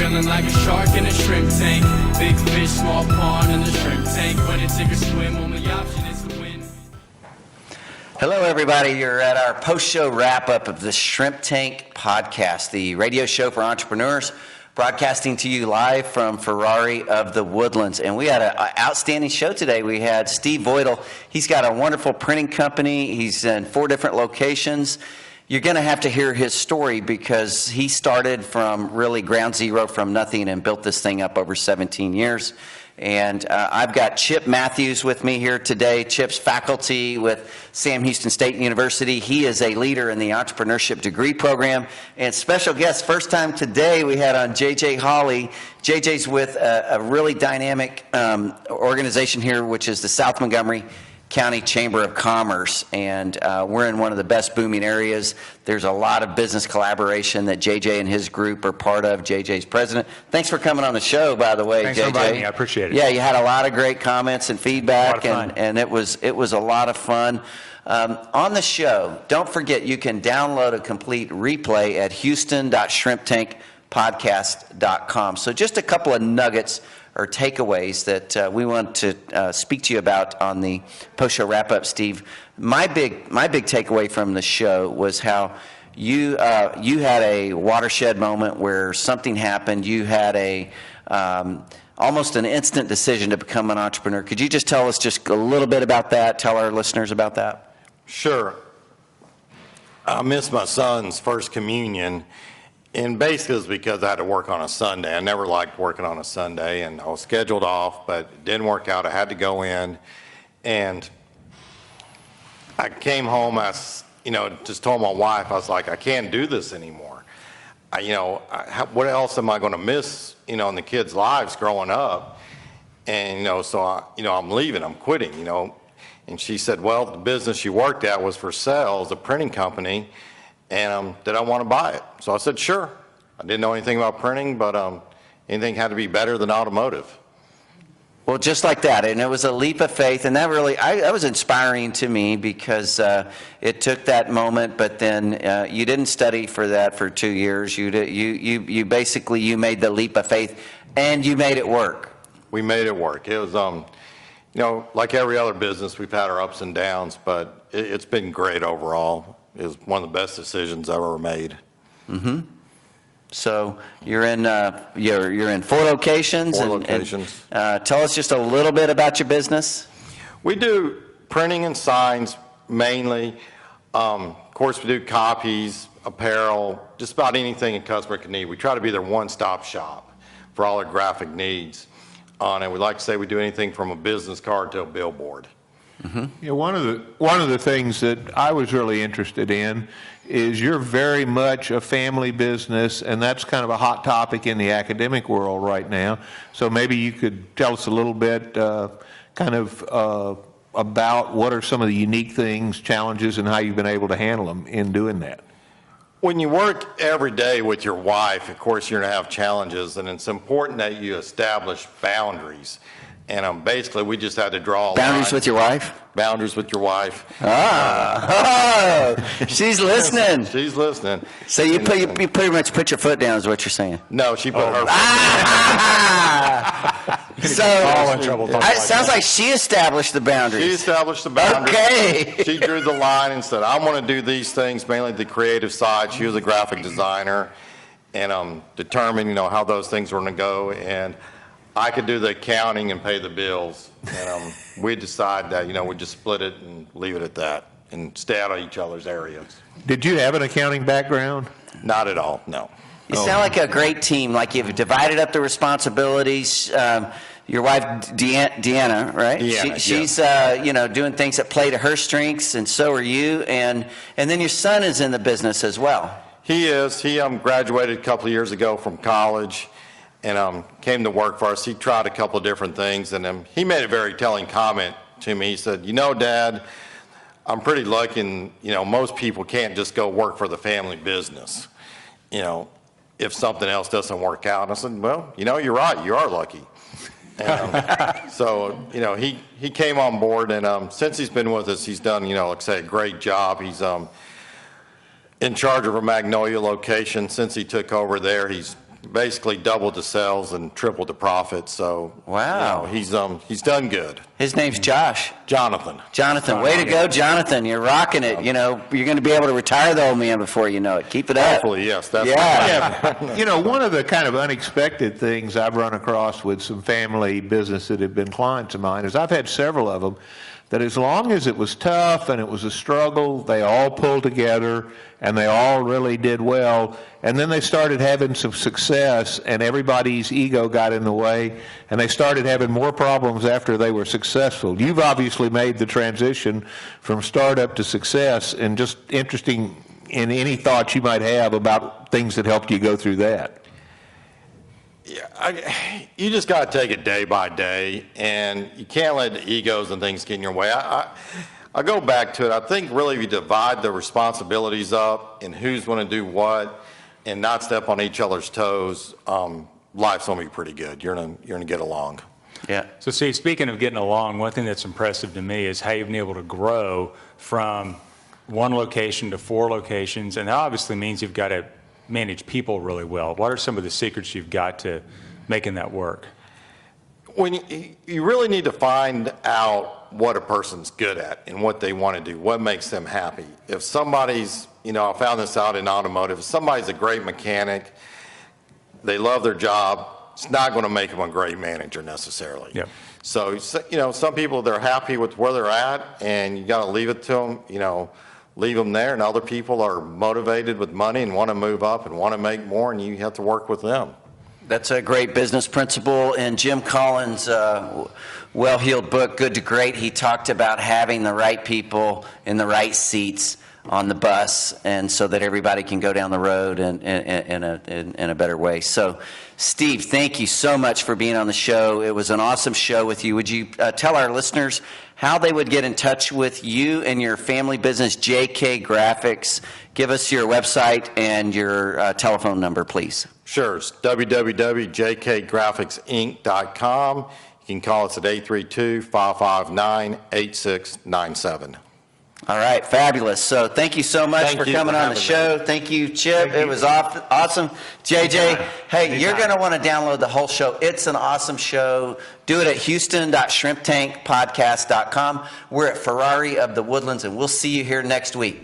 feeling like a shark in a shrimp tank. Big fish, small pond in the shrimp tank. When it take a swim, only option is to win. Hello, everybody. You're at our post-show wrap-up of the Shrimp Tank podcast, the radio show for entrepreneurs, broadcasting to you live from Ferrari of the Woodlands. And we had an outstanding show today. We had Steve Voitle. He's got a wonderful printing company. He's in 4 different locations. You're going to have to hear his story because he started from really ground zero, from nothing, and built this thing up over 17 years. And I've got Chip Matthews with me here today. Chip's faculty with Sam Houston State University. He is a leader in the entrepreneurship degree program. And special guest, first time today, we had on J.J.Hollie. J.J.'s with a really dynamic organization here, which is the South Montgomery County Chamber of Commerce, and we're in one of the best booming areas. There's a lot of business collaboration that JJ and his group are part of. JJ's president. Thanks for coming on the show, by the way, Thanks JJ. for inviting me. I appreciate it. Yeah, you had a lot of great comments and feedback, and it was a lot of fun. On the show, don't forget you can download a complete replay at houston.shrimptankpodcast.com. So just a couple of nuggets or takeaways that we want to speak to you about on the post-show wrap-up, Steve. My big takeaway from the show was how you had a watershed moment where something happened. You had a almost an instant decision to become an entrepreneur. Could you just tell us just a little bit about that? Tell our listeners about that. Sure. I missed my son's first communion. And basically it was because I had to work on a Sunday. I never liked working on a Sunday, and I was scheduled off, but it didn't work out. I had to go in, and I came home. Just told my wife, I was like, I can't do this anymore. What else am I going to miss, in the kids' lives growing up? And, I'm leaving, I'm quitting, And she said, well, the business you worked at was for sales, a printing company. And did I want to buy it? So I said, sure. I didn't know anything about printing, but anything had to be better than automotive. Well, just like that, and it was a leap of faith, and that really, that was inspiring to me because it took that moment, but then you didn't study for that for 2 years. You basically made the leap of faith, and you made it work. We made it work. It was, like every other business, we've had our ups and downs, but it's been great overall. It was one of the best decisions I've ever made. Mm-hmm. So you're in 4 locations. 4 locations. And tell us just a little bit about your business. We do printing and signs mainly. Of course, we do copies, apparel, just about anything a customer can need. We try to be their one-stop shop for all their graphic needs. And we like to say we do anything from a business card to a billboard. Mm-hmm. Yeah, one of the things that I was really interested in is you're very much a family business, and that's kind of a hot topic in the academic world right now. So maybe you could tell us a little bit about what are some of the unique things, challenges, and how you've been able to handle them in doing that. When you work every day with your wife, of course, you're going to have challenges, and it's important that you establish boundaries. And basically, we just had to draw a boundaries line. With your wife? Boundaries with your wife. She's listening. She's listening. So you pretty much put your foot down is what you're saying. No, she put her foot down. So all in trouble. It sounds like she established the boundaries. She established the boundaries. Okay. She drew the line and said, I want to do these things, mainly the creative side. She was a graphic designer, and determined, how those things were going to go. And I could do the accounting and pay the bills, and we decided that we'd just split it and leave it at that, and stay out of each other's areas. Did you have an accounting background? Not at all, no. You sound like a great team. Like you've divided up the responsibilities. Your wife Deanna, right? Deanna, she's doing things that play to her strengths, and so are you. And then your son is in the business as well. He is. He graduated a couple of years ago from college. And came to work for us. He tried a couple of different things, and he made a very telling comment to me. He said, Dad, I'm pretty lucky, and, most people can't just go work for the family business, if something else doesn't work out. And I said, well, you're right. You are lucky. And, so, he came on board, and since he's been with us, he's done, like I say, a great job. He's in charge of a Magnolia location. Since he took over there, he's basically doubled the sales and tripled the profit. So Wow. he's done good. His name's Josh. Jonathan. Jonathan, way to go, Jonathan. You're rocking it. You know, you're going to be able to retire the old man before you know it. Keep it up. Hopefully, yes. That's Yeah. One of the kind of unexpected things I've run across with some family business that have been clients of mine is I've had several of them that as long as it was tough and it was a struggle, they all pulled together and they all really did well. And then they started having some success and everybody's ego got in the way and they started having more problems after they were successful. You've obviously made the transition from startup to success, and just interesting in any thoughts you might have about things that helped you go through that. Yeah, you just got to take it day by day, and you can't let the egos and things get in your way. I go back to it. I think really if you divide the responsibilities up and who's going to do what and not step on each other's toes, life's going to be pretty good. You're going to get along. Yeah. So, Steve, speaking of getting along, one thing that's impressive to me is how you've been able to grow from one location to 4 locations, and that obviously means you've got to manage people really well. What are some of the secrets you've got to making that work? When you really need to find out what a person's good at and what they want to do, what makes them happy. If somebody's, I found this out in automotive, if somebody's a great mechanic, they love their job, it's not going to make them a great manager necessarily. Yep. So, some people, they're happy with where they're at, and you got to leave it to them, leave them there, and other people are motivated with money and want to move up and want to make more, and you have to work with them. That's a great business principle. In Jim Collins' well-heeled book, Good to Great, he talked about having the right people in the right seats on the bus, and so that everybody can go down the road in a better way. So, Steve, thank you so much for being on the show. It was an awesome show with you. Would you tell our listeners how they would get in touch with you and your family business, JK Graphics? Give us your website and your telephone number, please. Sure. It's www.jkgraphicsinc.com. You can call us at 832-559-8697. All right, fabulous. So thank you so much for coming on the show. Thank you, Chip. It was awesome. JJ, hey, you're going to want to download the whole show. It's an awesome show. Do it at houston.shrimptankpodcast.com. We're at Ferrari of the Woodlands, and we'll see you here next week.